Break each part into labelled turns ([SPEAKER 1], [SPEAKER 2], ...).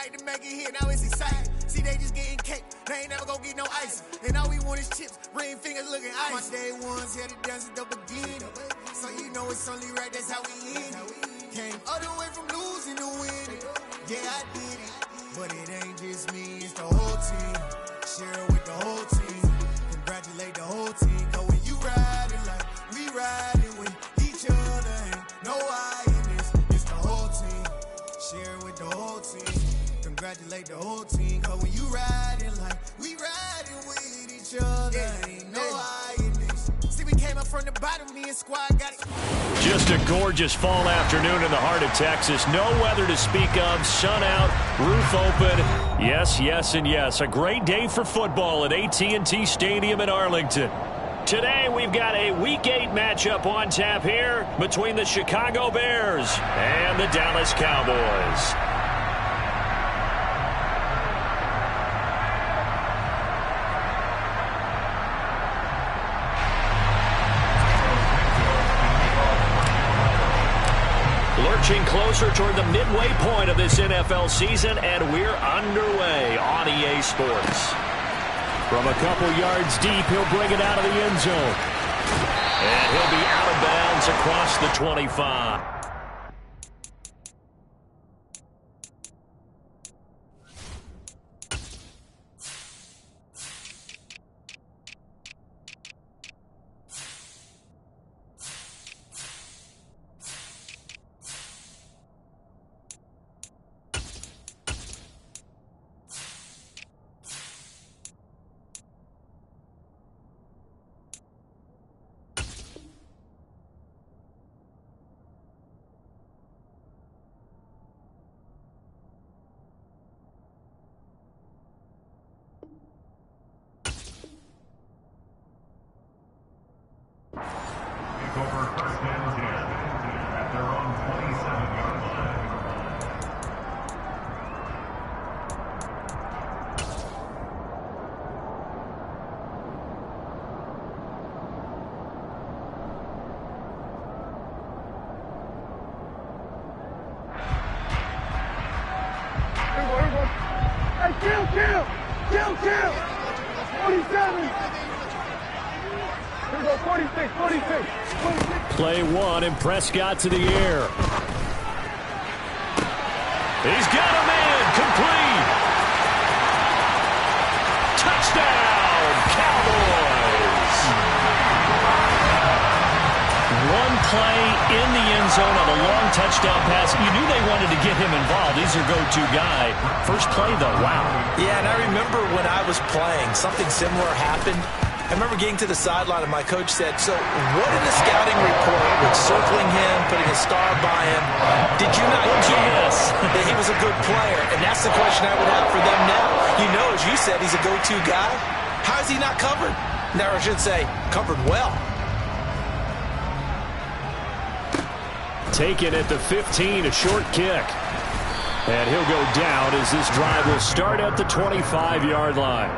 [SPEAKER 1] night to make it here, now it's exciting. See, they just getting cake, they ain't never gonna get no ice. And all we want is chips, ring fingers looking ice. My day ones here to dance at the beginning. So you know it's only right, that's how we end it. Came all the way from losing to winning. Yeah, I did it, but it ain't just me, it's the whole team. Share with the whole team, congratulate the whole team. Cause when you riding like we riding with each other, ain't no I in this, it's the whole team. Share with the whole team, congratulate the whole team. Cause when you riding like we riding with each other, ain't no I in this. See, we came up from the bottom, me and squad got it.
[SPEAKER 2] Just a gorgeous fall afternoon in the heart of Texas. No weather to speak of. Sun out, roof open. Yes, yes, and yes. A great day for football at AT&T Stadium in Arlington. Today we've got a Week 8 matchup on tap here between the Chicago Bears and the Dallas Cowboys. Lurching closer toward the midway point of this NFL season, and we're underway on EA Sports. From a couple yards deep, he'll bring it out of the end zone. And he'll be out of bounds across the 25.
[SPEAKER 3] Over first and 10 at their own 27-yard line.
[SPEAKER 4] Hey, kill! 47! Here we go, 46.
[SPEAKER 2] Play one, and Prescott to the air. He's got a man, complete. Touchdown, Cowboys. One play in the end zone on a long touchdown pass. You knew they wanted to get him involved. He's their go-to guy. First play, though, wow.
[SPEAKER 5] Yeah, and I remember when I was playing, something similar happened. I remember getting to the sideline, and my coach said, so what in the scouting report with circling him, putting a star by him, did you not guess that he was a good player? And that's the question I would have for them now. You know, as you said, he's a go-to guy. How is he not covered? Now, I should say, covered well.
[SPEAKER 2] Taken at the 15, a short kick. And he'll go down as this drive will start at the 25-yard line.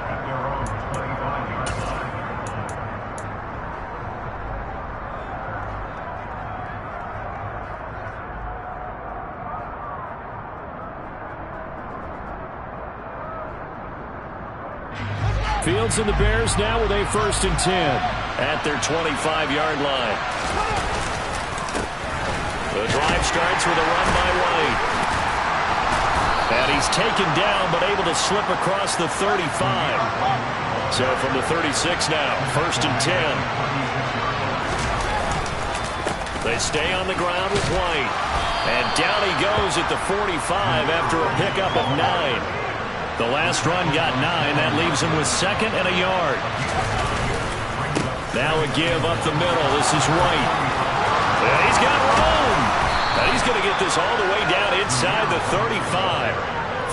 [SPEAKER 2] Fields and the Bears now with a 1st and 10 at their 25-yard line. The drive starts with a run by White. And he's taken down but able to slip across the 35. So from the 36 now, 1st and 10. They stay on the ground with White. And down he goes at the 45 after a pickup of 9. The last run got 9. That leaves him with 2nd and a yard. Now a give up the middle. This is White. And he's got room. And he's going to get this all the way down inside the 35.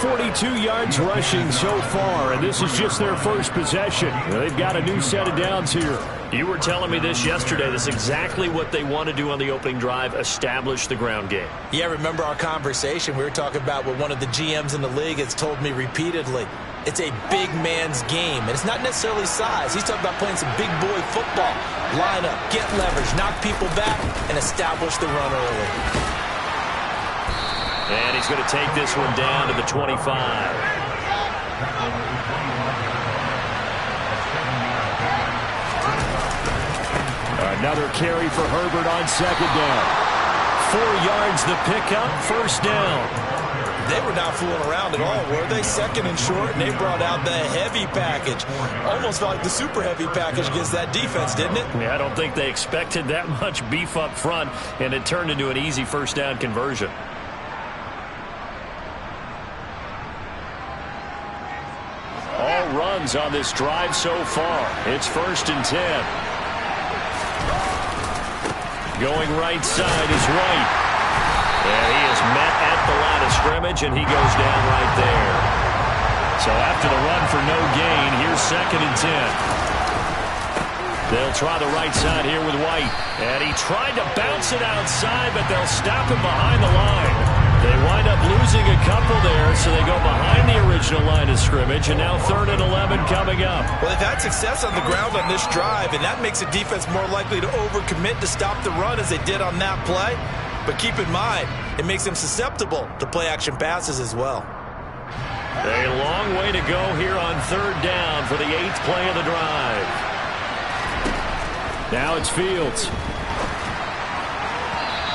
[SPEAKER 2] 42 yards rushing so far, and this is just their first possession. They've got a new set of downs here.
[SPEAKER 6] You were telling me this yesterday. That's exactly what they want to do on the opening drive, establish the ground game.
[SPEAKER 5] Yeah, remember our conversation? We were talking about what one of the GMs in the league has told me repeatedly. It's a big man's game, and it's not necessarily size. He's talking about playing some big boy football. Line up, get leverage, knock people back, and establish the run early.
[SPEAKER 2] And he's going to take this one down to the 25. Another carry for Herbert on second down. 4 yards the pickup, first down.
[SPEAKER 5] They were not fooling around at all, were they? Second and short, and they brought out the heavy package. Almost felt like the super heavy package against that defense, didn't it?
[SPEAKER 2] Yeah, I don't think they expected that much beef up front, and it turned into an easy first down conversion. All runs on this drive so far. It's 1st and 10. Going right side is White. And he is met at the line of scrimmage, and he goes down right there. So after the run for no gain, here's 2nd and 10. They'll try the right side here with White. And he tried to bounce it outside, but they'll stop him behind the line. They wind up losing a couple there, so they go behind the original line of scrimmage, and now 3rd and 11 coming up.
[SPEAKER 5] Well, they've had success on the ground on this drive, and that makes a defense more likely to overcommit to stop the run as they did on that play. But keep in mind, it makes them susceptible to play-action passes as well.
[SPEAKER 2] A long way to go here on 3rd down for the 8th play of the drive. Now it's Fields.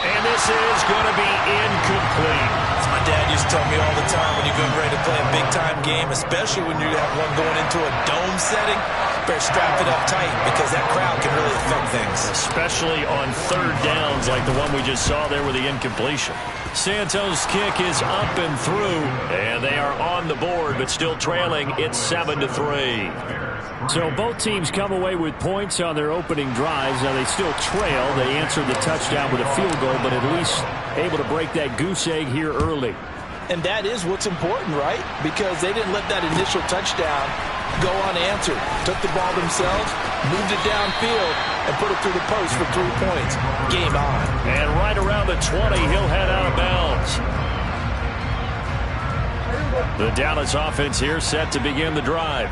[SPEAKER 2] And this is going to be incomplete.
[SPEAKER 5] As my dad used to tell me all the time, when you're getting ready to play a big-time game, especially when you have one going into a dome setting, better strap it up tight because that crowd can really affect things.
[SPEAKER 2] Especially on 3rd downs like the one we just saw there with the incompletion. Santos' kick is up and through, and they are on the board, but still trailing. It's 7-3. So both teams come away with points on their opening drives. Now they still trail. They answered the touchdown with a field goal, but at least able to break that goose egg here early.
[SPEAKER 5] And that is what's important, right? Because they didn't let that initial touchdown go unanswered. Took the ball themselves, moved it downfield, and put it through the post for 3 points. Game on.
[SPEAKER 2] And right around the 20, he'll head out of bounds. The Dallas offense here set to begin the drive.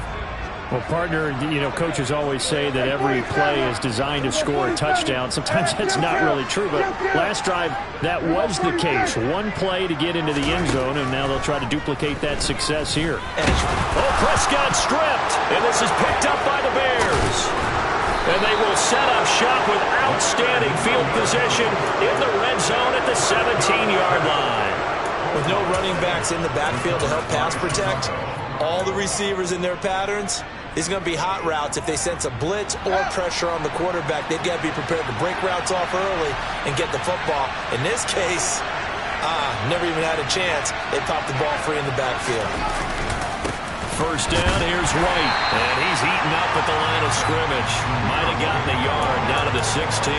[SPEAKER 6] Well, partner, coaches always say that every play is designed to score a touchdown. Sometimes that's not really true, but last drive, that was the case. One play to get into the end zone, and now they'll try to duplicate that success here.
[SPEAKER 2] Oh, Prescott stripped, and this is picked up by the Bears. And they will set up shop with outstanding field position in the red zone at the 17-yard line.
[SPEAKER 5] With no running backs in the backfield to help pass protect, all the receivers in their patterns, it's going to be hot routes. If they sense a blitz or pressure on the quarterback, they've got to be prepared to break routes off early and get the football. In this case, never even had a chance. They popped the ball free in the backfield.
[SPEAKER 2] First down, here's White, and he's eaten up at the line of scrimmage. Might have gotten a yard down to the 16.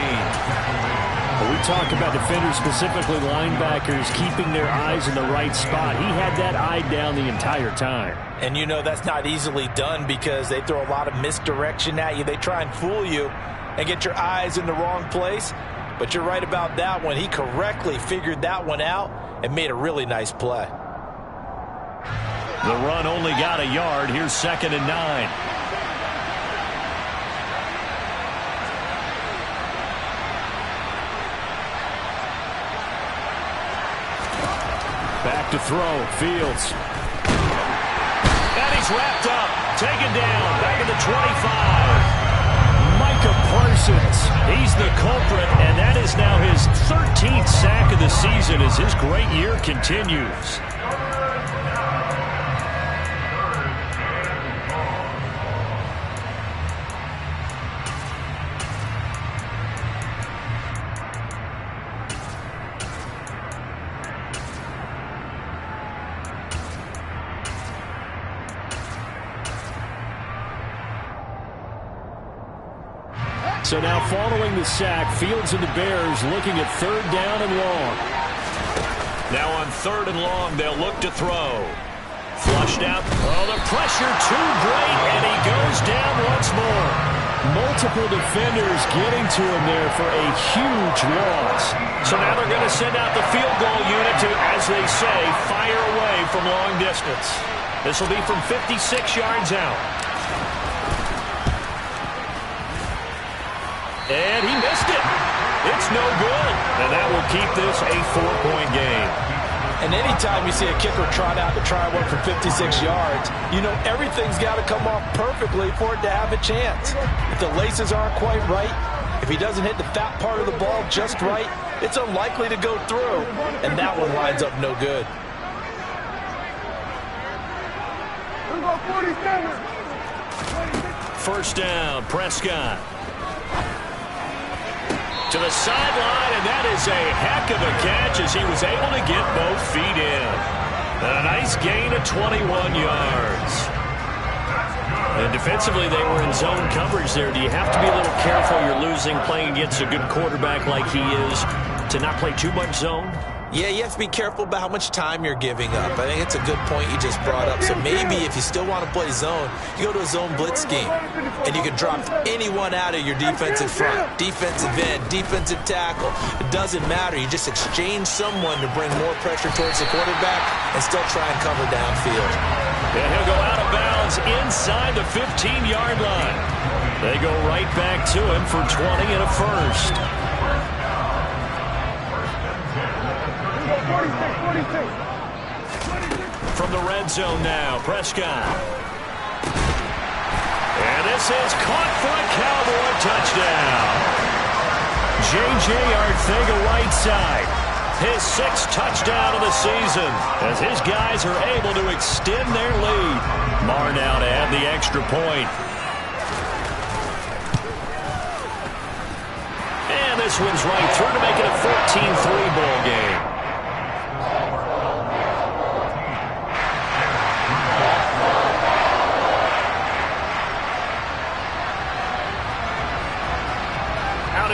[SPEAKER 6] Well, we talk about defenders, specifically linebackers, keeping their eyes in the right spot. He had that eye down the entire time.
[SPEAKER 5] And that's not easily done because they throw a lot of misdirection at you. They try and fool you and get your eyes in the wrong place. But you're right about that one. He correctly figured that one out and made a really nice play.
[SPEAKER 2] The run only got a yard. Here's 2nd and 9. Back to throw, Fields. And he's wrapped up, taken down, back at the 25. Micah Parsons, he's the culprit, and that is now his 13th sack of the season as his great year continues. So now following the sack, Fields and the Bears looking at 3rd down and long. Now on 3rd and long, they'll look to throw. Flushed out. Oh, the pressure too great, and he goes down once more. Multiple defenders getting to him there for a huge loss. So now they're going to send out the field goal unit to, as they say, fire away from long distance. This will be from 56 yards out. And he missed it. It's no good. And that will keep this a 4-point game.
[SPEAKER 5] And anytime you see a kicker trot out to try one for 56 yards, you know everything's got to come off perfectly for it to have a chance. If the laces aren't quite right, if he doesn't hit the fat part of the ball just right, it's unlikely to go through. And that one lines up no good.
[SPEAKER 2] First down, Prescott. To the sideline, and that is a heck of a catch as he was able to get both feet in. And a nice gain of 21 yards. And defensively, they were in zone coverage there. Do you have to be a little careful you're losing playing against a good quarterback like he is to not play too much zone?
[SPEAKER 5] Yeah, you have to be careful about how much time you're giving up. I think it's a good point you just brought up. So maybe if you still want to play zone, you go to a zone blitz scheme. And you can drop anyone out of your defensive front. Defensive end, defensive tackle. It doesn't matter. You just exchange someone to bring more pressure towards the quarterback and still try and cover downfield.
[SPEAKER 2] And he'll go out of bounds inside the 15-yard line. They go right back to him for 20 and a first. From the red zone now, Prescott. And this is caught for a Cowboy touchdown. J.J. Arcega-Whiteside, his 6th touchdown of the season, as his guys are able to extend their lead. Marr now to add the extra point. And this one's right through to make it a 14-3 ball game.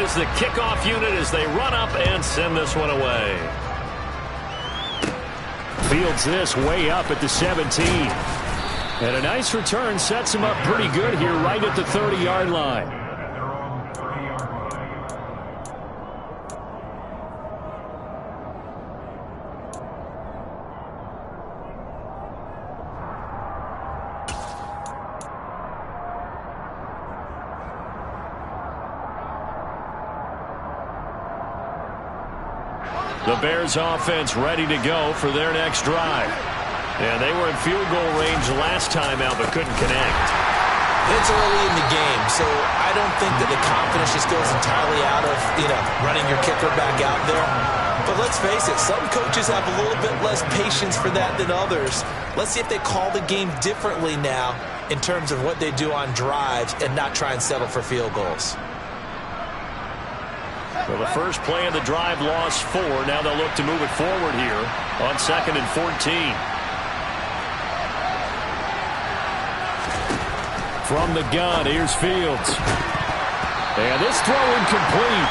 [SPEAKER 2] Is the kickoff unit as they run up and send this one away.
[SPEAKER 6] Fields this way up at the 17. And a nice return sets him up pretty good here right at the 30-yard line.
[SPEAKER 2] The Bears offense ready to go for their next drive. And they were in field goal range last time out but couldn't connect.
[SPEAKER 5] It's early in the game, so I don't think that the confidence just goes entirely out of, running your kicker back out there. But let's face it, some coaches have a little bit less patience for that than others. Let's see if they call the game differently now in terms of what they do on drives and not try and settle for field goals.
[SPEAKER 2] Well, the first play of the drive lost 4. Now they'll look to move it forward here on 2nd and 14.
[SPEAKER 6] From the gun, here's Fields. And this throw incomplete.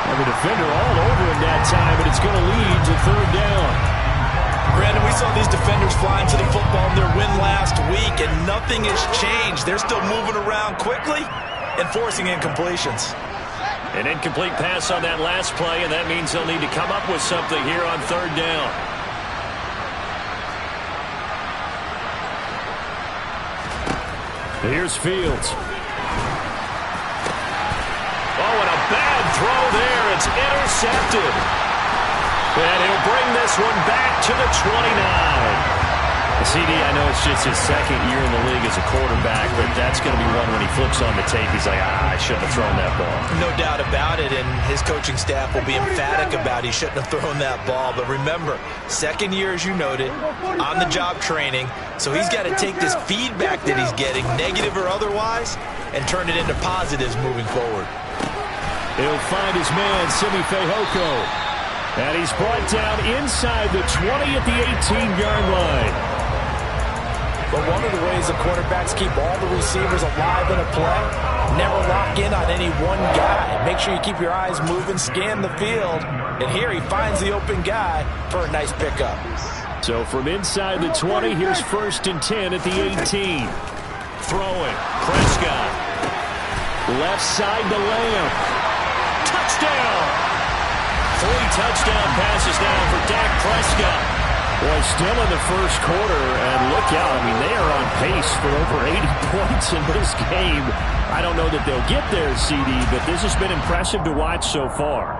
[SPEAKER 6] And the defender all over him that time, but it's going to lead to 3rd down.
[SPEAKER 5] Brandon, we saw these defenders flying to the football in their win last week, and nothing has changed. They're still moving around quickly and forcing incompletions.
[SPEAKER 2] An incomplete pass on that last play, and that means they'll need to come up with something here on 3rd down.
[SPEAKER 6] Here's Fields.
[SPEAKER 2] Oh, and a bad throw there. It's intercepted. And he'll bring this one back to the 29. CD, I know it's just his 2nd year in the league as a quarterback, but that's going to be one when he flips on the tape. He's like, I shouldn't have thrown that ball.
[SPEAKER 5] No doubt about it, and his coaching staff will be emphatic about he shouldn't have thrown that ball. But remember, 2nd year, as you noted, on-the-job training, so he's got to take this feedback that he's getting, negative or otherwise, and turn it into positives moving forward.
[SPEAKER 6] He'll find his man, Simi Fehoko. And he's brought down inside the 20 at the 18-yard line.
[SPEAKER 5] But one of the ways the quarterbacks keep all the receivers alive in a play, never lock in on any one guy. Make sure you keep your eyes moving, scan the field. And here he finds the open guy for a nice pickup.
[SPEAKER 6] So from inside the 20, here's 1st and 10 at the 18.
[SPEAKER 2] Throwing, Prescott.
[SPEAKER 6] Left side to Lamb.
[SPEAKER 2] Touchdown! 3 touchdown passes now for Dak Prescott.
[SPEAKER 6] Well, still in the first quarter, and look out. I mean, they are on pace for over 80 points in this game. I don't know that they'll get there, CD, but this has been impressive to watch so far.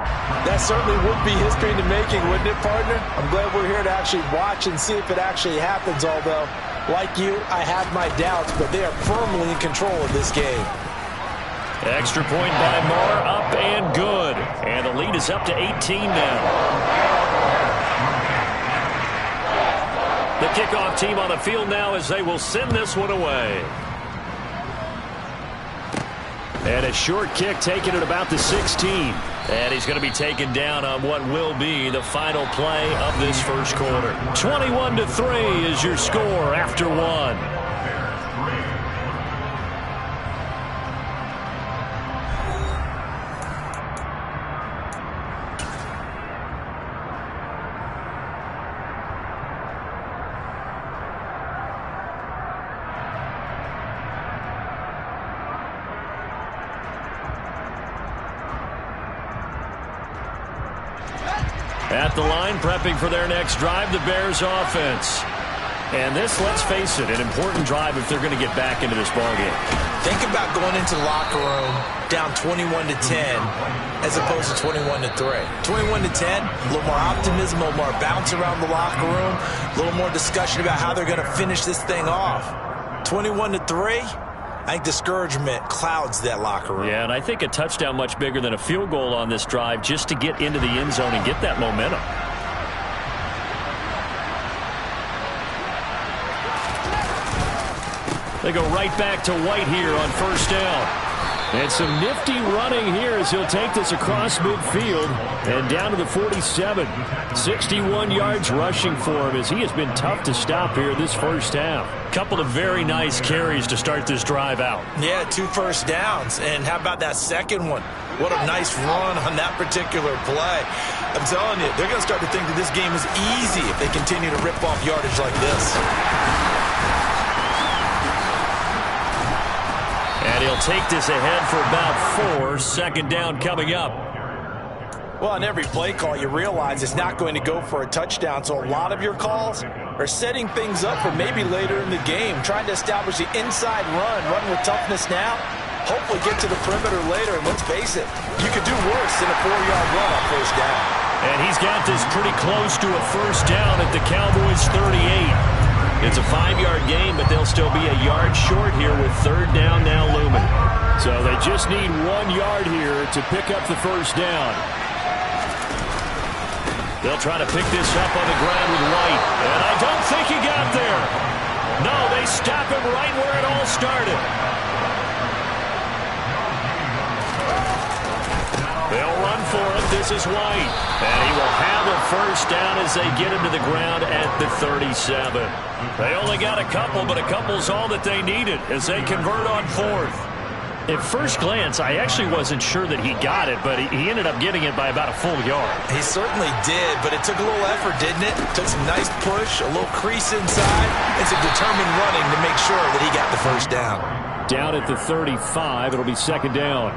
[SPEAKER 5] That certainly would be history in the making, wouldn't it, partner? I'm glad we're here to actually watch and see if it actually happens, although, like you, I have my doubts, but they are firmly in control of this game.
[SPEAKER 2] Extra point by Marr, up and good. And the lead is up to 18 now. The kickoff team on the field now as they will send this one away. And a short kick taken at about the 16. And he's going to be taken down on what will be the final play of this first quarter. 21-3 is your score after one. At the line, prepping for their next drive, the Bears offense. And this, let's face it, an important drive if they're going to get back into this ballgame.
[SPEAKER 5] Think about going into the locker room down 21-10 as opposed to 21-3. 21-10, a little more optimism, a little more bounce around the locker room, a little more discussion about how they're going to finish this thing off. 21-3. I think discouragement clouds that locker room.
[SPEAKER 2] Yeah, and I think a touchdown much bigger than a field goal on this drive just to get into the end zone and get that momentum. They go right back to White here on first down. And some nifty running here as he'll take this across midfield and down to the 47. 61 yards rushing for him as he has been tough to stop here this first half. Couple of very nice carries to start this drive out.
[SPEAKER 5] Yeah, 2 first downs. And how about that second one? What a nice run on that particular play. I'm telling you, they're going to start to think that this game is easy if they continue to rip off yardage like this.
[SPEAKER 2] And he'll take this ahead for about 4. Second down coming up.
[SPEAKER 5] Well, on every play call, you realize it's not going to go for a touchdown. So a lot of your calls are setting things up for maybe later in the game, trying to establish the inside run with toughness now, hopefully get to the perimeter later. And let's face it, you could do worse than a 4-yard run on first down.
[SPEAKER 2] And he's got this pretty close to a first down at the Cowboys' 38. It's a 5-yard gain, but they'll still be a yard short here with third down now looming.
[SPEAKER 6] So they just need 1 yard here to pick up the first down.
[SPEAKER 2] They'll try to pick this up on the ground with White. And I don't think he got there. No, they stop him right where it all started. They'll run for it. This is White. And he will have a first down as they get him to the ground at the 37. They only got a couple, but a couple's all that they needed as they convert on fourth. At first glance, I actually wasn't sure that he got it, but he ended up getting it by about a full yard.
[SPEAKER 5] He certainly did, but it took a little effort, didn't it? Took some nice push, a little crease inside, and some determined running to make sure that he got the first down.
[SPEAKER 6] Down at the 35, it'll be second down.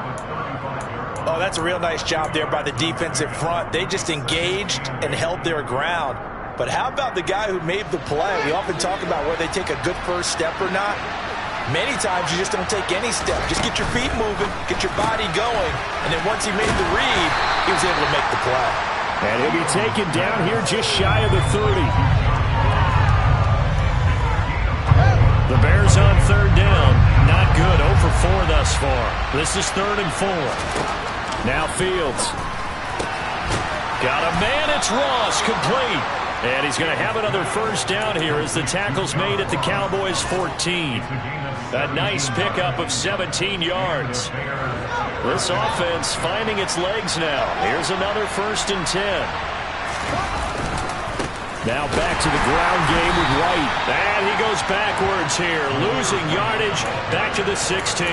[SPEAKER 5] Oh, that's a real nice job there by the defensive front. They just engaged and held their ground. But how about the guy who made the play? We often talk about whether they take a good first step or not. Many times you just don't take any step. Just get your feet moving, get your body going, and then once he made the read, he was able to make the play.
[SPEAKER 6] And he'll be taken down here just shy of the 30.
[SPEAKER 2] The Bears on third down. Not good. 0 for 4 thus far. This is 3rd and 4. Now Fields. Got a man. It's Ross. Complete. And he's going to have another first down here as the tackle's made at the Cowboys' 14. A nice pickup of 17 yards. This offense finding its legs now. Here's another 1st and 10. Now back to the ground game with White. And he goes backwards here, losing yardage back to the 16.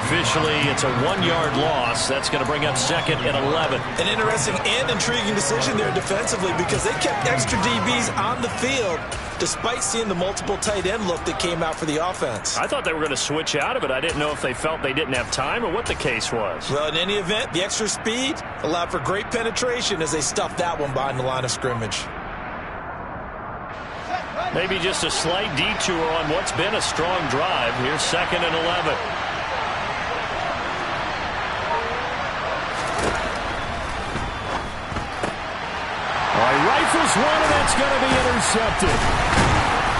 [SPEAKER 2] Officially, it's a 1-yard loss. That's going to bring up 2nd and 11.
[SPEAKER 5] An interesting and intriguing decision there defensively because they kept extra DBs on the field despite seeing the multiple tight end look that came out for the offense.
[SPEAKER 2] I thought they were going to switch out of it. I didn't know if they felt they didn't have time or what the case was.
[SPEAKER 5] Well, in any event, the extra speed allowed for great penetration as they stuffed that one behind the line of scrimmage.
[SPEAKER 2] Maybe just a slight detour on what's been a strong drive. Here's 2nd and 11.
[SPEAKER 6] Rifles one, and that's going to be intercepted.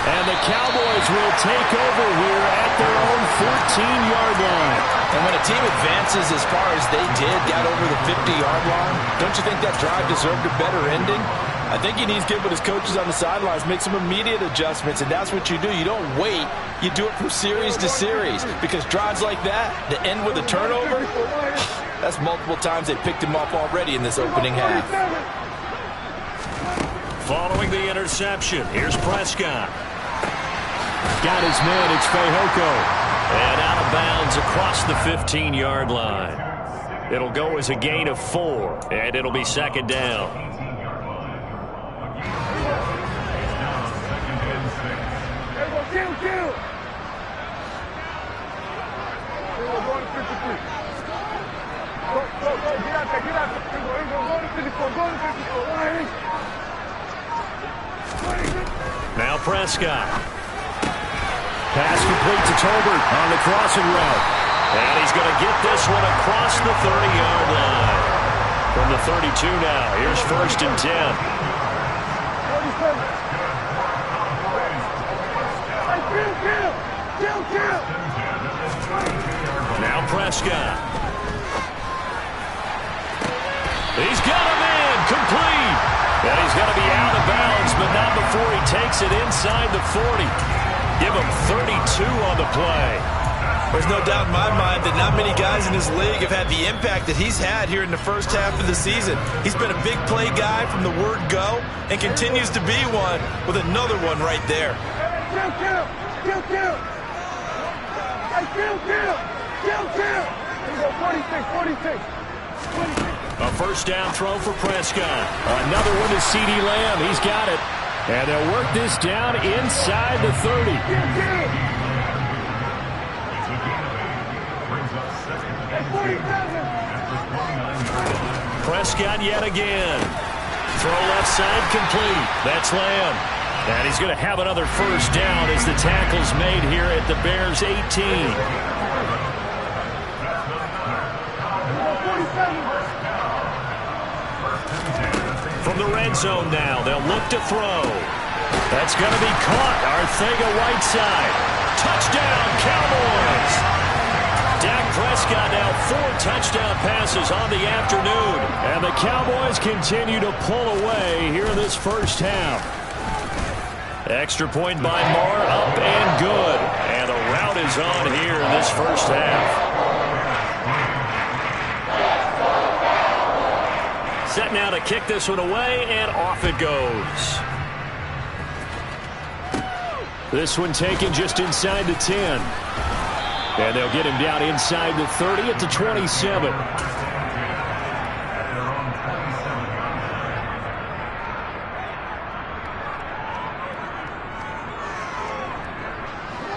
[SPEAKER 6] And the Cowboys will take over here at their own 14-yard line.
[SPEAKER 5] And when a team advances as far as they did, got over the 50-yard line, don't you think that drive deserved a better ending? I think he needs to get with his coaches on the sidelines, make some immediate adjustments, and that's what you do. You don't wait. You do it from series to series, because drives like that, to end with a turnover, that's multiple times they picked him up already in this opening half.
[SPEAKER 2] Following the interception, here's Prescott.
[SPEAKER 6] Got his man, it's Fehoko.
[SPEAKER 2] And out of bounds across the 15-yard line. It'll go as a gain of 4, and it'll be 2nd down. Now Prescott. Pass complete to Tolbert on the crossing route. And he's going to get this one across the 30-yard line. From the 32 now, here's 1st and 10. Now Prescott. He's got him in, complete. And he's going to be out of bounds, but not before he takes it inside the 40. Give him 32 on the play.
[SPEAKER 5] There's no doubt in my mind that not many guys in this league have had the impact that he's had here in the first half of the season. He's been a big play guy from the word go and continues to be one with another one right there.
[SPEAKER 2] A 1st down throw for Prescott.
[SPEAKER 6] Another one to C.D. Lamb. He's got it. And they'll work this down inside the 30.
[SPEAKER 2] Prescott yet again. Throw left side complete. That's Lamb. And he's going to have another 1st down as the tackle's made here at the Bears' 18. From the red zone now, they'll look to throw. That's going to be caught. Arcega-Whiteside. Touchdown, Cowboys! Dak Prescott now 4 touchdown passes on the afternoon.
[SPEAKER 6] And the Cowboys continue to pull away here in this first half.
[SPEAKER 2] Extra point by Marr, up and good. And the rout is on here in this first half. Set now to kick this one away, and off it goes.
[SPEAKER 6] This one taken just inside the 10. And they'll get him down inside the 30 at the 27.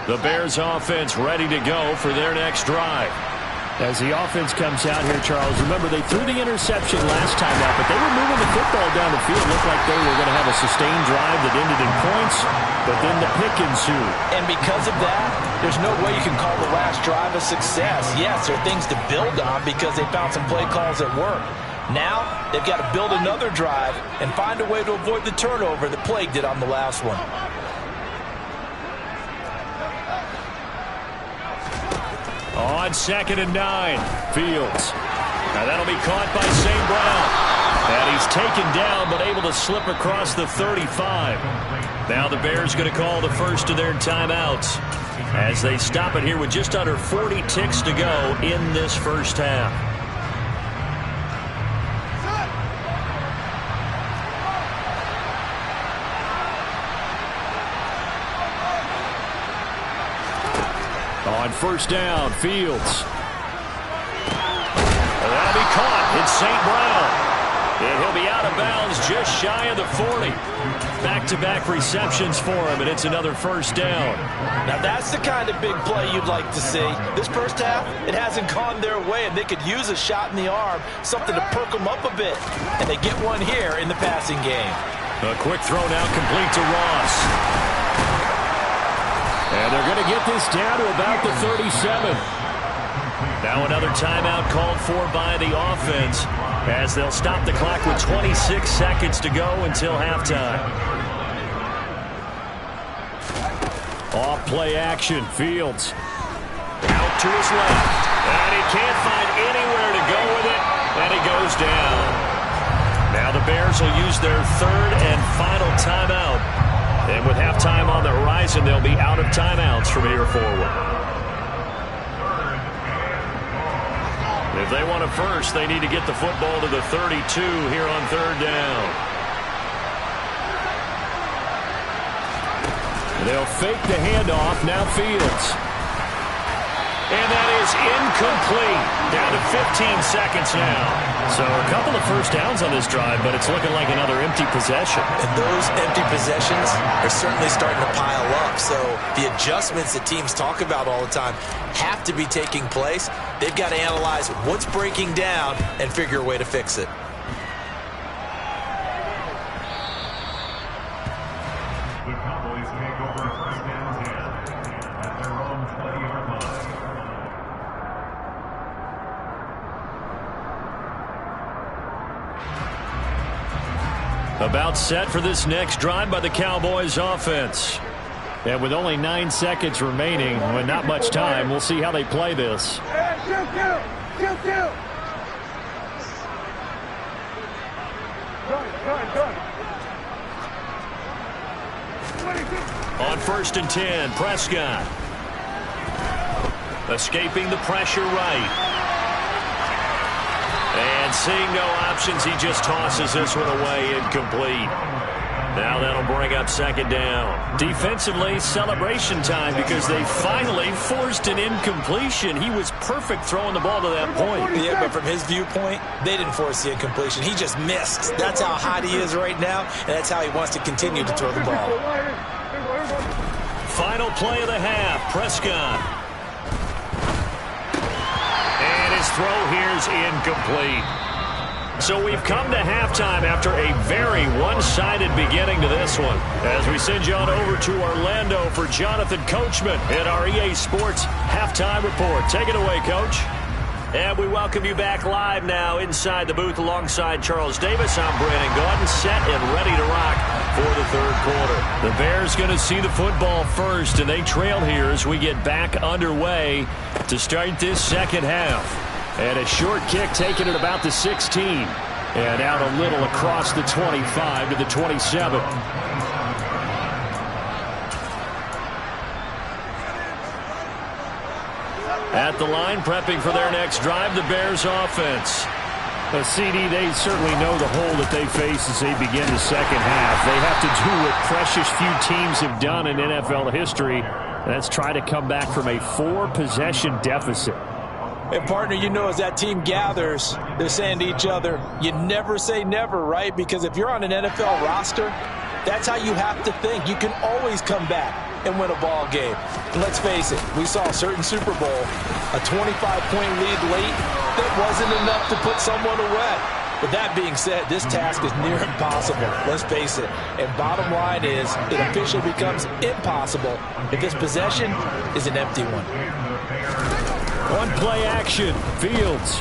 [SPEAKER 2] The Bears offense ready to go for their next drive.
[SPEAKER 6] As the offense comes out here, Charles, remember they threw the interception last time out, but they were moving the football down the field. Looked like they were going to have a sustained drive that ended in points, but then the pick ensued.
[SPEAKER 5] And because of that, there's no way you can call the last drive a success. Yes, there are things to build on because they found some play calls that work. Now, they've got to build another drive and find a way to avoid the turnover that plagued it on the last one.
[SPEAKER 2] On 2nd and 9, Fields. Now that'll be caught by St. Brown. And he's taken down, but able to slip across the 35. Now the Bears going to call the first of their timeouts as they stop it here with just under 40 ticks to go in this first half.
[SPEAKER 6] On 1st down, Fields.
[SPEAKER 2] And that'll be caught. It's St. Brown. And he'll be out of bounds just shy of the 40. Back-to-back receptions for him, and it's another 1st down.
[SPEAKER 5] Now that's the kind of big play you'd like to see. This first half, it hasn't gone their way, and they could use a shot in the arm, something to perk them up a bit. And they get one here in the passing game.
[SPEAKER 2] A quick throw now complete to Ross.
[SPEAKER 6] get this down to about the 37.
[SPEAKER 2] Now another timeout called for by the offense as they'll stop the clock with 26 seconds to go until halftime.
[SPEAKER 6] Off play action. Fields.
[SPEAKER 2] Out to his left. And he can't find anywhere to go with it. And he goes down. Now the Bears will use their third and final timeout. And with halftime on the horizon, they'll be out of timeouts from here forward. If they want a first, they need to get the football to the 32 here on third down.
[SPEAKER 6] They'll fake the handoff. Now Fields.
[SPEAKER 2] And that is incomplete. Down to 15 seconds now.
[SPEAKER 6] So a couple of first downs on this drive, but it's looking like another empty possession.
[SPEAKER 5] And those empty possessions are certainly starting to pile up. So the adjustments that teams talk about all the time have to be taking place. They've got to analyze what's breaking down and figure a way to fix it.
[SPEAKER 3] The Cowboys take over first down 10 at their own 20-yard line.
[SPEAKER 2] About set for this next drive by the Cowboys offense.
[SPEAKER 6] And with only 9 seconds remaining, with not much time, we'll see how they play this.
[SPEAKER 2] On 1st and 10, Prescott. Escaping the pressure right. And seeing no options, he just tosses this one away, incomplete. Now that'll bring up second down. Defensively, celebration time because they finally forced an incompletion. He was perfect throwing the ball to that point.
[SPEAKER 5] Yeah, but from his viewpoint, they didn't force the incompletion. He just missed. That's how hot he is right now, and that's how he wants to continue to throw the ball.
[SPEAKER 2] Final play of the half, Prescott. And his throw here is incomplete. So we've come to halftime after a very one-sided beginning to this one. As we send you on over to Orlando for Jonathan Coachman in our EA Sports Halftime Report. Take it away, Coach. And we welcome you back live now inside the booth alongside Charles Davis. I'm Brandon Gaudin, set and ready to rock for the third quarter. The Bears going to see the football first, and they trail here as we get back underway to start this second half. And a short kick taken at about the 16. And out a little across the 25 to the 27. At the line, prepping for their next drive, the Bears offense.
[SPEAKER 6] CD, they certainly know the hole that they face as they begin the second half. They have to do what precious few teams have done in NFL history. That's try to come back from a 4-possession deficit.
[SPEAKER 5] And, partner, you know, as that team gathers, they're saying to each other, you never say never, right? Because if you're on an NFL roster, that's how you have to think. You can always come back and win a ball game. And let's face it, we saw a certain Super Bowl, a 25-point lead late that wasn't enough to put someone away. But that being said, this task is near impossible. Let's face it. And bottom line is, it officially becomes impossible if this possession is an empty one.
[SPEAKER 6] One play action, Fields.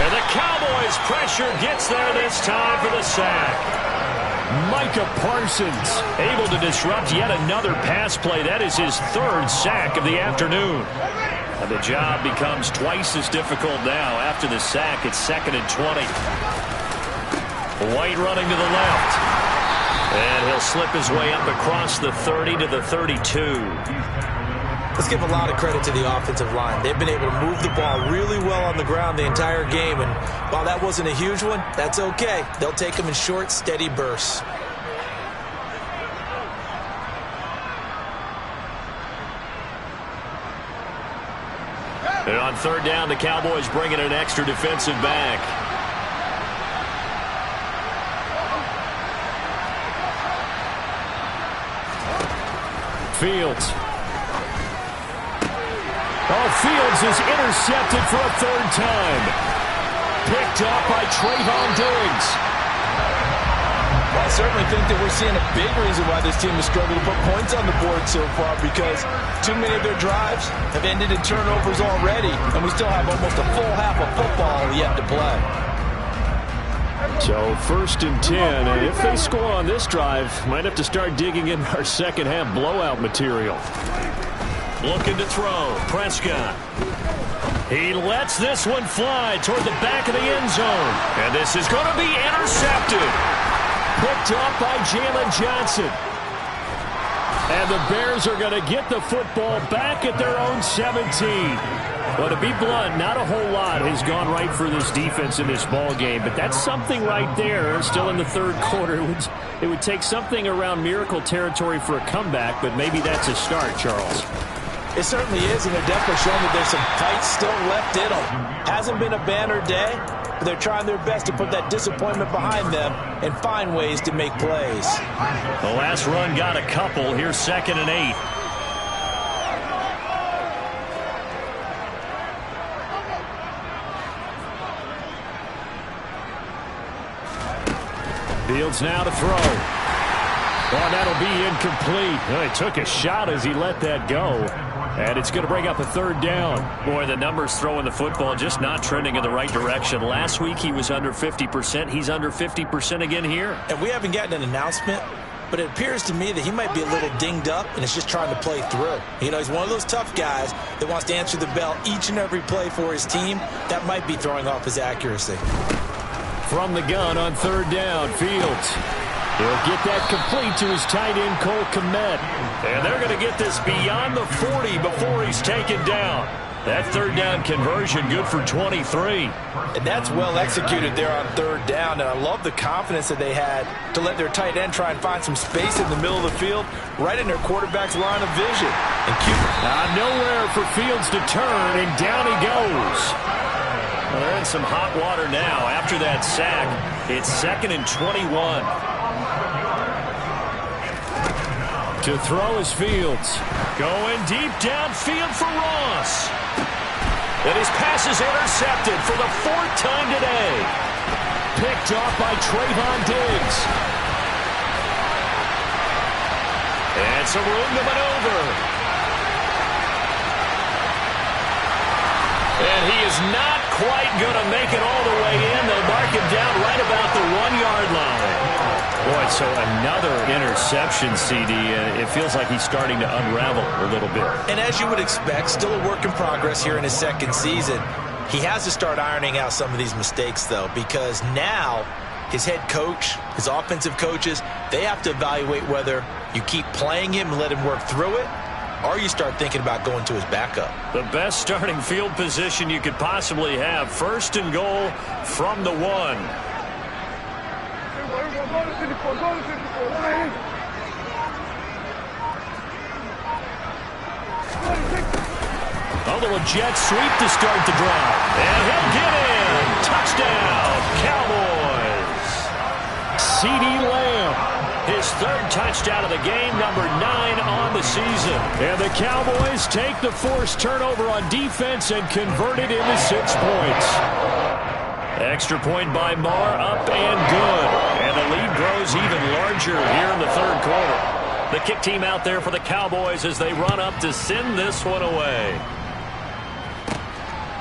[SPEAKER 2] And the Cowboys pressure gets there this time for the sack.
[SPEAKER 6] Micah Parsons
[SPEAKER 2] able to disrupt yet another pass play. That is his 3rd sack of the afternoon. And the job becomes twice as difficult now. After the sack, it's 2nd and 20. White running to the left. And he'll slip his way up across the 30 to the 32.
[SPEAKER 5] Let's give a lot of credit to the offensive line. They've been able to move the ball really well on the ground the entire game. And while that wasn't a huge one, that's okay. They'll take them in short, steady bursts.
[SPEAKER 2] And on 3rd down, the Cowboys bring in an extra defensive back.
[SPEAKER 6] Fields. Oh, Fields is intercepted for a 3rd time. Picked up by Trayvon Diggs.
[SPEAKER 5] I certainly think that we're seeing a big reason why this team has struggled to put points on the board so far, because too many of their drives have ended in turnovers already, and we still have almost a full half of football yet to play.
[SPEAKER 6] So 1st and 10, and if they score on this drive, might have to start digging in our second half blowout material.
[SPEAKER 2] Looking to throw, Prescott. He lets this one fly toward the back of the end zone. And this is going to be intercepted. Picked off by Jalen Johnson. And the Bears are going to get the football back at their own 17. Well, to be blunt, not a whole lot has gone right for this defense in this ball game, but that's something right there. Still in the 3rd quarter, it would take something around miracle territory for a comeback, but maybe that's a start, Charles.
[SPEAKER 5] It certainly is, and they're definitely showing that there's some fight still left in them. Hasn't been a banner day, but they're trying their best to put that disappointment behind them and find ways to make plays.
[SPEAKER 2] The last run got a couple. Here's 2nd and 8. Fields now to throw. Oh, that'll be incomplete. Oh, he took a shot as he let that go. And it's going to bring up a 3rd down. Boy, the numbers throwing the football just not trending in the right direction. Last week he was under 50%. He's under 50% again here.
[SPEAKER 5] And we haven't gotten an announcement, but it appears to me that he might be a little dinged up and is just trying to play through. You know, he's one of those tough guys that wants to answer the bell each and every play for his team. That might be throwing off his accuracy.
[SPEAKER 6] From the gun on 3rd down, Fields. He'll get that complete to his tight end, Cole Kmet.
[SPEAKER 2] And they're going to get this beyond the 40 before he's taken down. That 3rd down conversion good for 23.
[SPEAKER 5] And that's well executed there on 3rd down. And I love the confidence that they had to let their tight end try and find some space in the middle of the field, right in their quarterback's line of vision. And
[SPEAKER 6] nowhere for Fields to turn, and down he goes.
[SPEAKER 2] Well, they're in some hot water now. After that sack, it's 2nd and 21.
[SPEAKER 6] To throw is Fields.
[SPEAKER 2] Going deep downfield for Ross. And his pass is intercepted for the 4th time today.
[SPEAKER 6] Picked off by Trayvon Diggs.
[SPEAKER 2] And some room to maneuver. And he is not quite going to make it all the way in. They'll mark him down right about the 1-yard line.
[SPEAKER 6] Boy, so another interception, CD, and it feels like he's starting to unravel a little bit.
[SPEAKER 5] And as you would expect, still a work in progress here in his 2nd season. He has to start ironing out some of these mistakes, though, because now his head coach, his offensive coaches, they have to evaluate whether you keep playing him and let him work through it, or you start thinking about going to his backup.
[SPEAKER 2] The best starting field position you could possibly have. 1st and goal from the 1. A little jet sweep to start the drive. And he'll get in. Touchdown, Cowboys.
[SPEAKER 6] CeeDee Lamb.
[SPEAKER 2] His 3rd touchdown of the game, number 9 on the season.
[SPEAKER 6] And the Cowboys take the forced turnover on defense and convert it into 6 points.
[SPEAKER 2] Extra point by Marr, up and good. And the lead grows even larger here in the 3rd quarter. The kick team out there for the Cowboys as they run up to send this one away.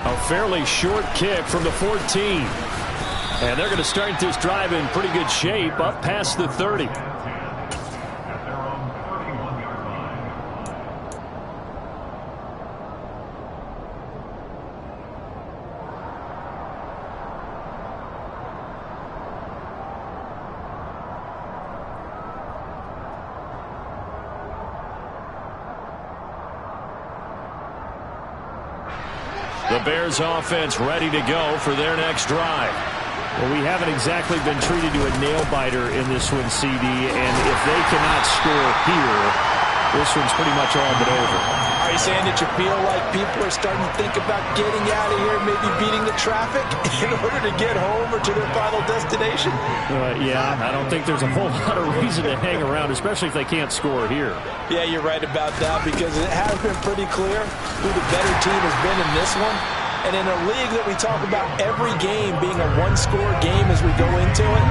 [SPEAKER 6] A fairly short kick from the 14. And they're going to start this drive in pretty good shape up past the 30.
[SPEAKER 2] The Bears offense ready to go for their next drive.
[SPEAKER 6] Well, we haven't exactly been treated to a nail-biter in this one, CD, and if they cannot score here, this one's pretty much all but over.
[SPEAKER 5] Are you saying that you feel like people are starting to think about getting out of here, maybe beating the traffic in order to get home or to their final destination?
[SPEAKER 6] Yeah, I don't think there's a whole lot of reason to hang around, especially if they can't score here.
[SPEAKER 5] Yeah, you're right about that, because it has been pretty clear who the better team has been in this one. And in a league that we talk about every game being a one-score game as we go into it,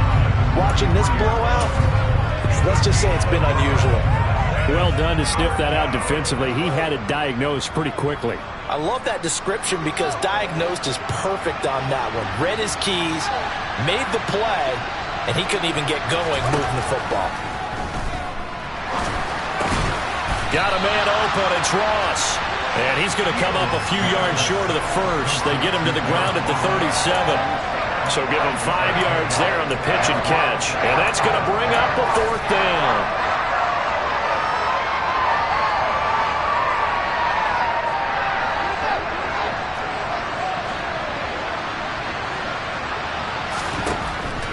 [SPEAKER 5] watching this blowout, let's just say it's been unusual.
[SPEAKER 6] Well done to sniff that out defensively. He had it diagnosed pretty quickly.
[SPEAKER 5] I love that description because diagnosed is perfect on that one. Read his keys, made the play, and he couldn't even get going moving the football.
[SPEAKER 2] Got a man open. It's Ross. And he's going to come up a few yards short of the first. They get him to the ground at the 37. So give him 5 yards there on the pitch and catch. And that's going to bring up a 4th down.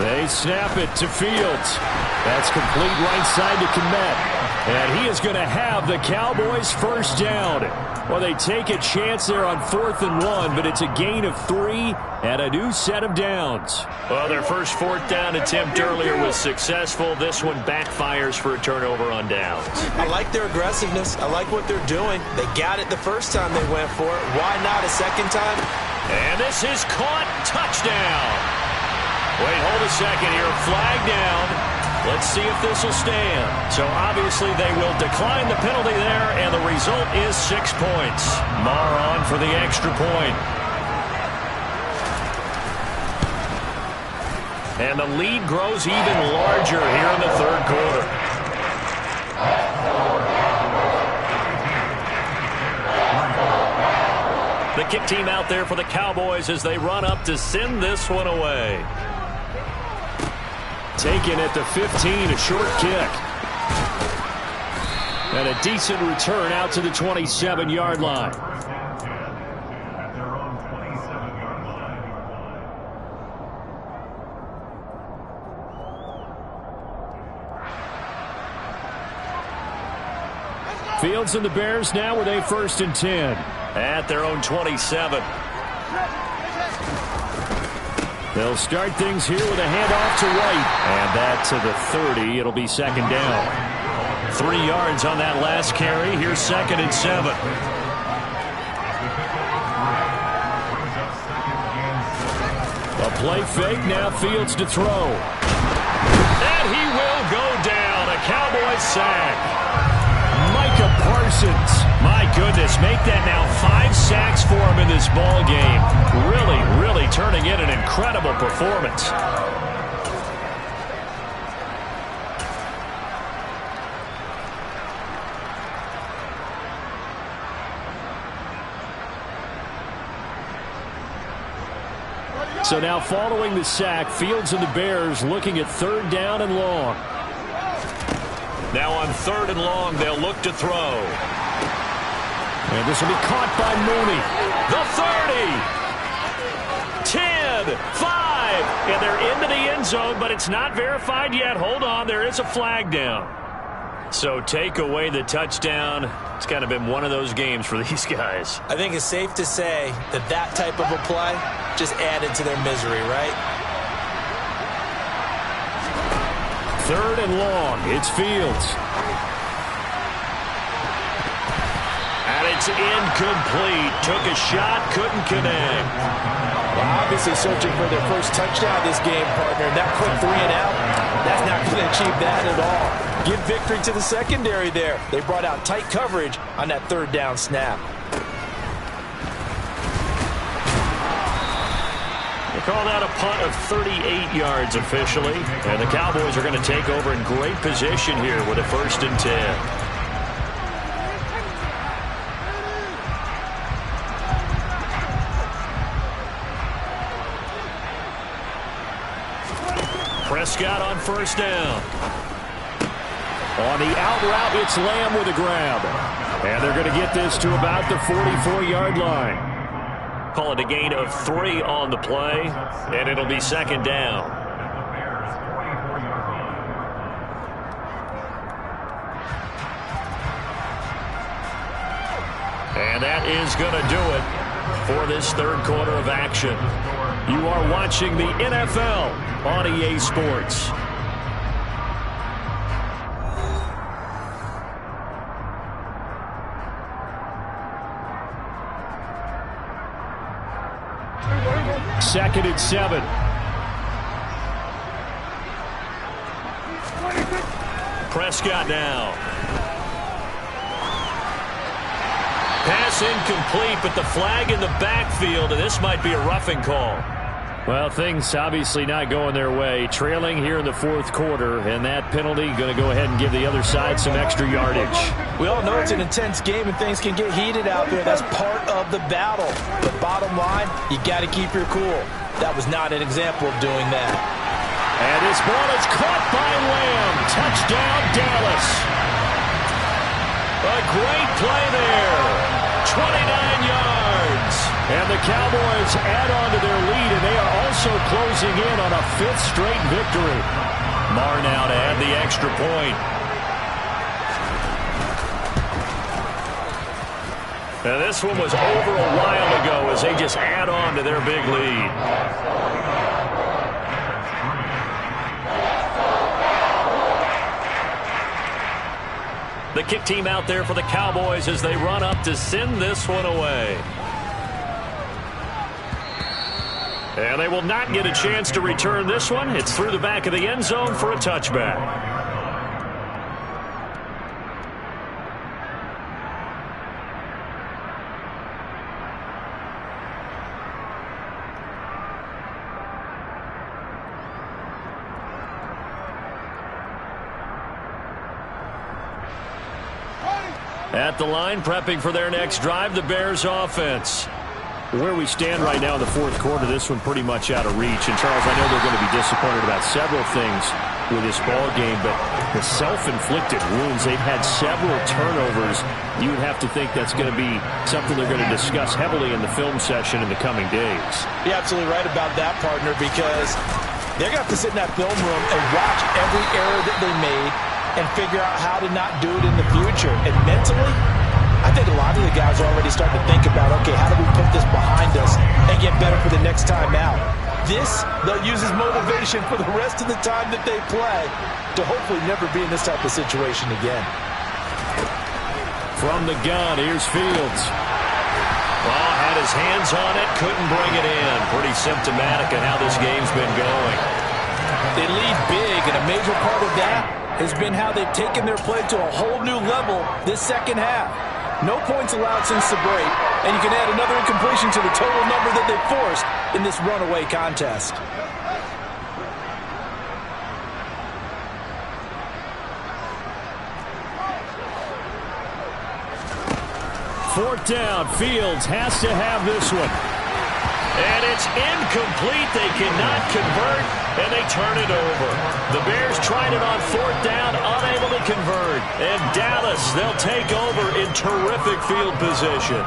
[SPEAKER 2] They snap it to Fields. That's complete right side to Kmet. And he is going to have the Cowboys' first down. Well, they take a chance there on 4th and 1, but it's a gain of 3 and a new set of downs. Well, their first 4th down attempt earlier was successful. This one backfires for a turnover on downs.
[SPEAKER 5] I like their aggressiveness. I like what they're doing. They got it the first time they went for it. Why not a second time?
[SPEAKER 2] And this is caught. Touchdown. Wait, hold a second here. Flag down. Let's see if this will stand. So obviously they will decline the penalty there, and the result is 6 points. Marr on for the extra point. And the lead grows even larger here in the 3rd quarter. The kick team out there for the Cowboys as they run up to send this one away. Taken at the 15, a short kick. And a decent return out to the 27-yard line.
[SPEAKER 3] At their own 27-yard line.
[SPEAKER 6] Fields and the Bears now with a 1st and 10.
[SPEAKER 2] At their own 27.
[SPEAKER 6] They'll start things here with a handoff to White. And that to the 30. It'll be 2nd down. 3 yards on that last carry. Here's 2nd and 7. A play fake. Now Fields to throw.
[SPEAKER 2] And he will go down. A Cowboys sack.
[SPEAKER 6] Parsons.
[SPEAKER 2] My goodness, make that now 5 sacks for him in this ball game. Really turning in an incredible performance.
[SPEAKER 6] So now following the sack, Fields and the Bears looking at 3rd down and long.
[SPEAKER 2] Now on 3rd and long, they'll look to throw.
[SPEAKER 6] And this will be caught by Mooney.
[SPEAKER 2] The 30. 10, 5. And they're into the end zone, but it's not verified yet. Hold on, there is a flag down. So take away the touchdown. It's kind of been one of those games for these guys.
[SPEAKER 5] I think it's safe to say that that type of a play just added to their misery, right?
[SPEAKER 6] 3rd and long. It's Fields.
[SPEAKER 2] And it's incomplete. Took a shot, couldn't connect.
[SPEAKER 5] Well, obviously searching for their first touchdown this game, partner. That quick 3 and out, that's not going to achieve that at all. Give victory to the secondary there. They brought out tight coverage on that 3rd down snap.
[SPEAKER 2] They call that a punt of 38 yards officially. And the Cowboys are going to take over in great position here with a 1st and 10. Prescott on 1st down.
[SPEAKER 6] On the out route, it's Lamb with a grab. And they're going to get this to about the 44-yard line.
[SPEAKER 2] Call it a gain of 3 on the play, and it'll be 2nd down. And that is going to do it for this 3rd quarter of action. You are watching the NFL on EA Sports.
[SPEAKER 6] Second and 7.
[SPEAKER 2] Prescott now. Pass incomplete, but the flag in the backfield, and this might be a roughing call.
[SPEAKER 6] Well, things obviously not going their way. Trailing here in the fourth quarter, and that penalty going to go ahead and give the other side some extra yardage.
[SPEAKER 5] We all know it's an intense game and things can get heated out there. That's part of the battle. But bottom line, you got to keep your cool. That was not an example of doing that.
[SPEAKER 2] And this ball is caught by Lamb. Touchdown, Dallas. A great play there. 29 yards. And the Cowboys add on to their lead, and they are also closing in on a fifth straight victory. Marr now to add the extra point. Now this one was over a while ago as they just add on to their big lead. The kick team out there for the Cowboys as they run up to send this one away. And they will not get a chance to return this one. It's through the back of the end zone for a touchback. At the line, prepping for their next drive, the Bears offense.
[SPEAKER 6] Where we stand right now in the fourth quarter, this one pretty much out of reach. And, Charles, I know they're going to be disappointed about several things with this ball game, but the self-inflicted wounds, they've had several turnovers. You would have to think that's going to be something they're going to discuss heavily in the film session in the coming days.
[SPEAKER 5] You're absolutely right about that, partner, because they're going to have to sit in that film room and watch every error that they made and figure out how to not do it in the future. And mentally, I think a lot of the guys are already starting to think about, okay, how do we put this behind us and get better for the next time out? This, they'll use as motivation for the rest of the time that they play to hopefully never be in this type of situation again.
[SPEAKER 2] From the gun, here's Fields. Oh, had his hands on it, couldn't bring it in. Pretty symptomatic of how this game's been going.
[SPEAKER 5] They lead big, and a major part of that has been how they've taken their play to a whole new level this second half. No points allowed since the break, and you can add another incompletion to the total number that they've forced in this runaway contest.
[SPEAKER 2] Fourth down, Fields has to have this one. And it's incomplete. They cannot convert, and they turn it over. The Bears tried it on fourth down, unable to convert. And Dallas, they'll take over in terrific field position.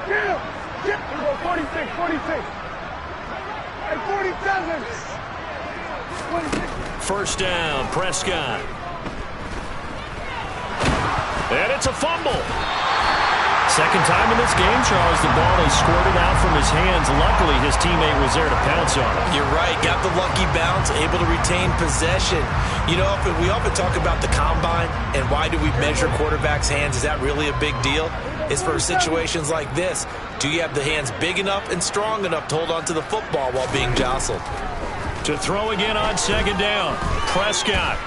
[SPEAKER 4] Kill! 46, 46. And 47. 26.
[SPEAKER 2] First down, Prescott. And it's a fumble. Second time in this game, Charles, the ball is squirted out from his hands. Luckily, his teammate was there to pounce on it.
[SPEAKER 5] You're right. Got the lucky bounce, able to retain possession. You know, we often talk about the combine and why do we measure quarterbacks' hands. Is that really a big deal? It's for situations like this. Do you have the hands big enough and strong enough to hold on to the football while being jostled?
[SPEAKER 2] To throw again on second down, Prescott.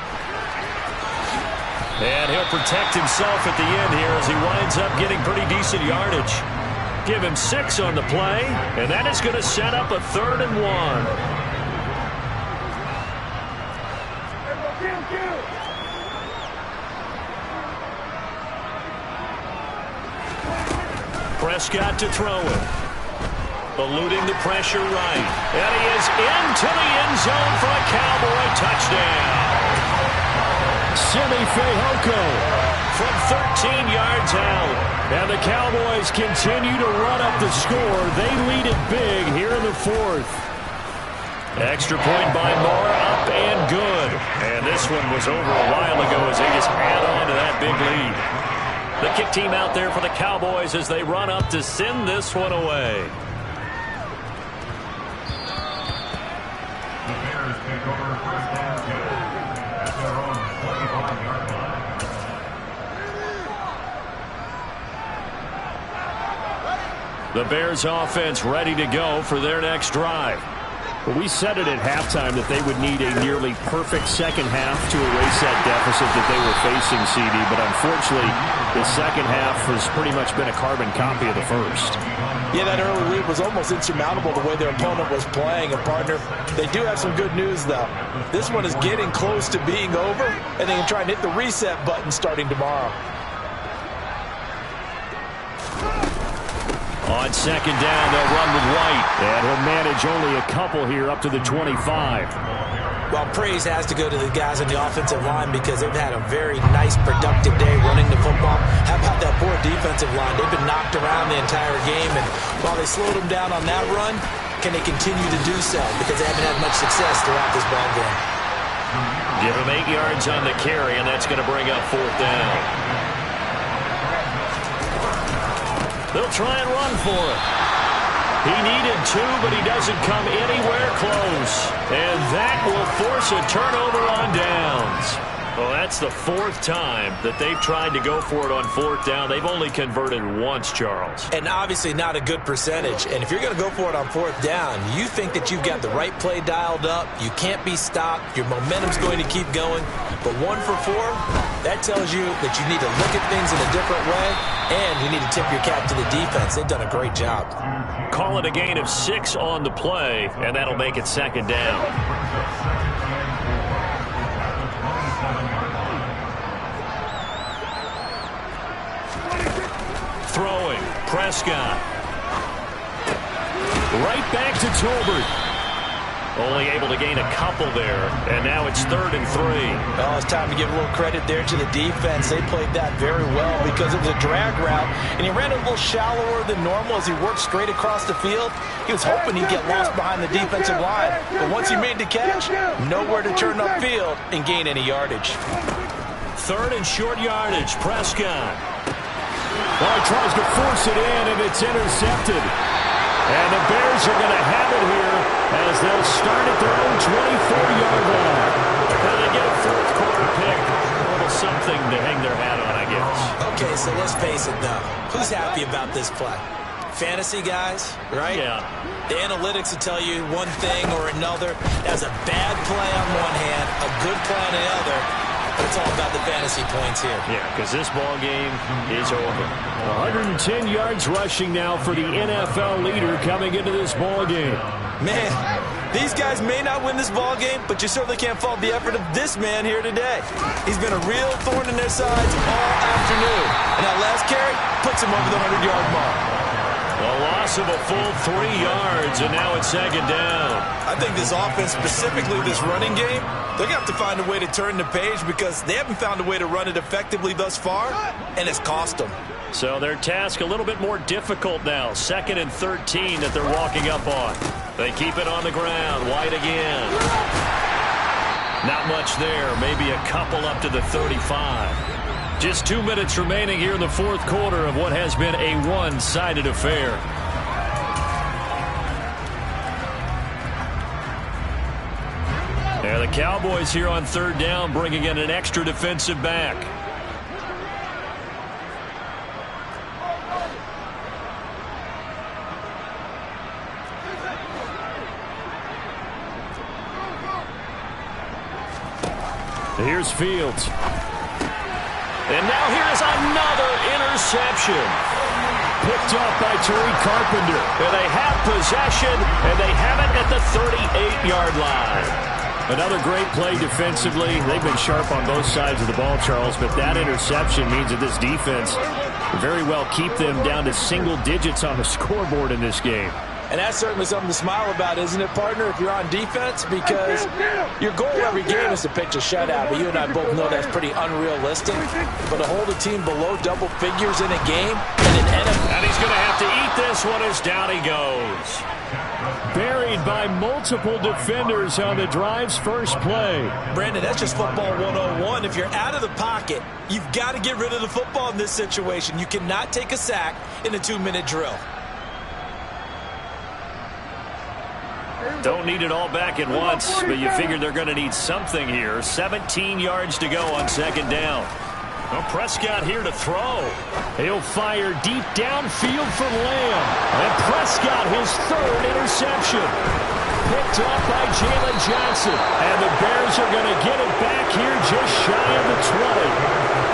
[SPEAKER 2] And he'll protect himself at the end here as he winds up getting pretty decent yardage. Give him 6 on the play, and that is going to set up a 3rd and 1. Prescott to throw it. Eluding the pressure right. And he is into the end zone for a Cowboy touchdown. Simi Fehoko from 13 yards out. And the Cowboys continue to run up the score. They lead it big here in the 4th. Extra point by Marr, up and good. And this one was over a while ago as they just add on to that big lead. The kick team out there for the Cowboys as they run up to send this one away.
[SPEAKER 3] The Bears take over first and 2 at their own 25.
[SPEAKER 2] The Bears offense ready to go for their next drive.
[SPEAKER 6] Well, we said it at halftime that they would need a nearly perfect second half to erase that deficit that they were facing, CD. But unfortunately, the second half has pretty much been a carbon copy of the first.
[SPEAKER 5] Yeah, that early lead was almost insurmountable the way their opponent was playing. And, partner, they do have some good news, though. This one is getting close to being over, and they can try and hit the reset button starting tomorrow.
[SPEAKER 2] On second down, they'll run with White.
[SPEAKER 6] And he'll manage only a couple here up to the 25.
[SPEAKER 5] Well, praise has to go to the guys on the offensive line because they've had a very nice, productive day running the football. How about that poor defensive line? They've been knocked around the entire game, and while they slowed them down on that run, can they continue to do so? Because they haven't had much success throughout this ball game.
[SPEAKER 2] Give them 8 yards on the carry, and that's going to bring up fourth down. They'll try and run for it. He needed 2, but he doesn't come anywhere close. And that will force a turnover on downs. Well, that's the 4th time that they've tried to go for it on 4th down. They've only converted once, Charles.
[SPEAKER 5] And obviously not a good percentage. And if you're going to go for it on 4th down, you think that you've got the right play dialed up. You can't be stopped. Your momentum's going to keep going. But 1 for 4, that tells you that you need to look at things in a different way, and you need to tip your cap to the defense. They've done a great job.
[SPEAKER 2] Call it a gain of 6 on the play, and that'll make it second down. Throwing, Prescott. Right back to Tolbert. Only able to gain a couple there, and now it's 3rd and 3.
[SPEAKER 5] Well, it's time to give a little credit there to the defense. They played that very well because it was a drag route, and he ran a little shallower than normal as he worked straight across the field. He was hoping he'd get lost behind the defensive line, but once he made the catch, nowhere to turn upfield and gain any yardage.
[SPEAKER 2] 3rd and short yardage, Prescott.
[SPEAKER 6] Well, he tries to force it in, and it's intercepted. And the Bears are going to have it here as they'll start at their own 24-yard line. And they get a 4th quarter pick. A little something to hang their hat on, I guess.
[SPEAKER 5] Okay, so let's face it, though. Who's happy about this play? Fantasy guys, right?
[SPEAKER 2] Yeah.
[SPEAKER 5] The analytics will tell you one thing or another. That's a bad play on one hand, a good play on the other. But it's all about the fantasy points here.
[SPEAKER 2] Yeah, because this ball game is over.
[SPEAKER 6] 110 yards rushing now for the NFL leader coming into this ball game.
[SPEAKER 5] Man, these guys may not win this ball game, but you certainly can't fault the effort of this man here today. He's been a real thorn in their sides all afternoon. And that last carry puts him over the 100-yard mark.
[SPEAKER 2] A loss of a full 3 yards, and now it's second down.
[SPEAKER 5] I think this offense, specifically this running game, they're going to have to find a way to turn the page because they haven't found a way to run it effectively thus far, and it's cost them.
[SPEAKER 2] So their task a little bit more difficult now. 2nd and 13 that they're walking up on. They keep it on the ground. White again. Not much there. Maybe a couple up to the 35. Just 2 minutes remaining here in the 4th quarter of what has been a one-sided affair. There, the Cowboys here on 3rd down, bringing in an extra defensive back.
[SPEAKER 6] Here's Fields.
[SPEAKER 2] And now here's another interception.
[SPEAKER 6] Picked up by Tariq Carpenter.
[SPEAKER 2] And they have possession, and they have it at the 38-yard line.
[SPEAKER 6] Another great play defensively. They've been sharp on both sides of the ball, Charles, but that interception means that this defense very well keep them down to single digits on the scoreboard in this game.
[SPEAKER 5] And that's certainly something to smile about, isn't it, partner, if you're on defense? Because your goal every game is to pitch a shutout, but you and I both know that's pretty unrealistic. But to hold a team below double figures in a game
[SPEAKER 2] and he's going to have to eat this one as down he goes.
[SPEAKER 6] Buried by multiple defenders on the drive's first play.
[SPEAKER 5] Brandon, that's just football 101. If you're out of the pocket, you've got to get rid of the football in this situation. You cannot take a sack in a 2-minute drill.
[SPEAKER 2] Don't need it all back at once, but you figure they're going to need something here. 17 yards to go on second down. Well, Prescott here to throw.
[SPEAKER 6] He'll fire deep downfield for Lamb. And Prescott, his third interception. Picked off by Jalen Johnson. And the Bears are going to get it back here just shy of the 20.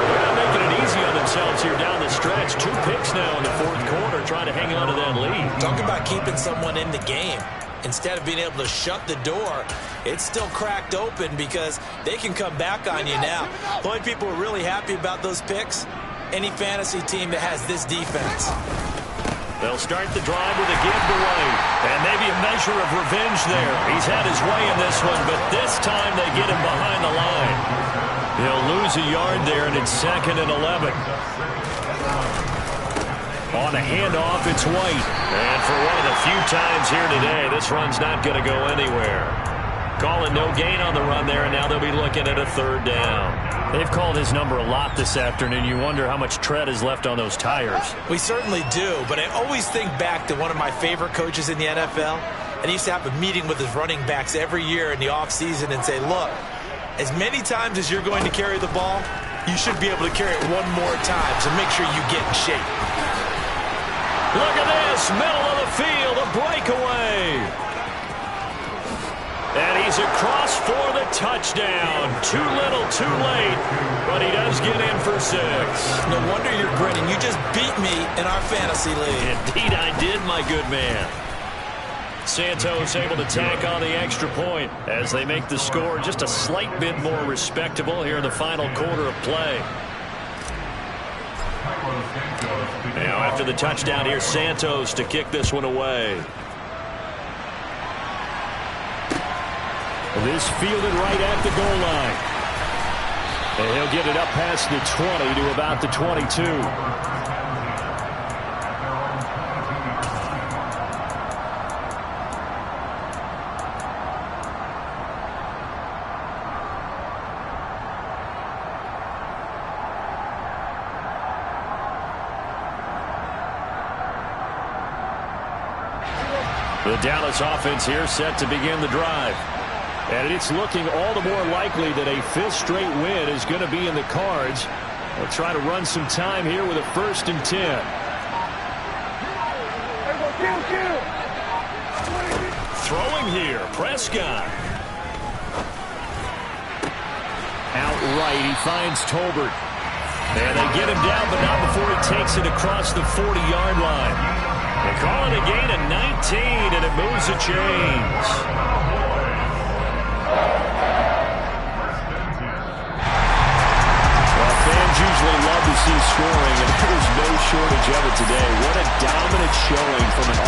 [SPEAKER 2] They're not making it easy on themselves here down the stretch. 2 picks now in the fourth quarter, trying to hang on to that lead.
[SPEAKER 5] Talk about keeping someone in the game. Instead of being able to shut the door, it's still cracked open because they can come back on you now. The only people who are really happy about those picks, any fantasy team that has this defense.
[SPEAKER 2] They'll start the drive with a give to White. And maybe a measure of revenge there. He's had his way in this one, but this time they get him behind the line. He'll lose a yard there, and it's 2nd and 11. On a handoff, it's White. And for one of the few times here today, this run's not going to go anywhere. Calling no gain on the run there, and now they'll be looking at a 3rd down.
[SPEAKER 6] They've called his number a lot this afternoon. You wonder how much tread is left on those tires.
[SPEAKER 5] We certainly do, but I always think back to one of my favorite coaches in the NFL, and he used to have a meeting with his running backs every year in the offseason and say, look, as many times as you're going to carry the ball, you should be able to carry it one more time, so make sure you get in shape.
[SPEAKER 2] Look at this, middle of the field, a breakaway. And he's across for the touchdown. Too little, too late, but he does get in for 6.
[SPEAKER 5] No wonder you're grinning. You just beat me in our fantasy league.
[SPEAKER 2] Indeed I did, my good man. Santos able to tack on the extra point as they make the score just a slight bit more respectable here in the final quarter of play. Now after the touchdown, here's Santos to kick this one away.
[SPEAKER 6] This fielded right at the goal line. And he'll get it up past the 20 to about the 22. The Dallas offense here set to begin the drive. And it's looking all the more likely that a 5th straight win is going to be in the cards. They'll try to run some time here with a 1st and 10.
[SPEAKER 2] Throwing here, Prescott.
[SPEAKER 6] Outright, he finds Tolbert. And they get him down, but not before he takes it across the 40-yard line. They call it a gain of 19, and it moves the chains. Well, fans usually love to see scoring, and there's no shortage of it today. What a dominant showing from an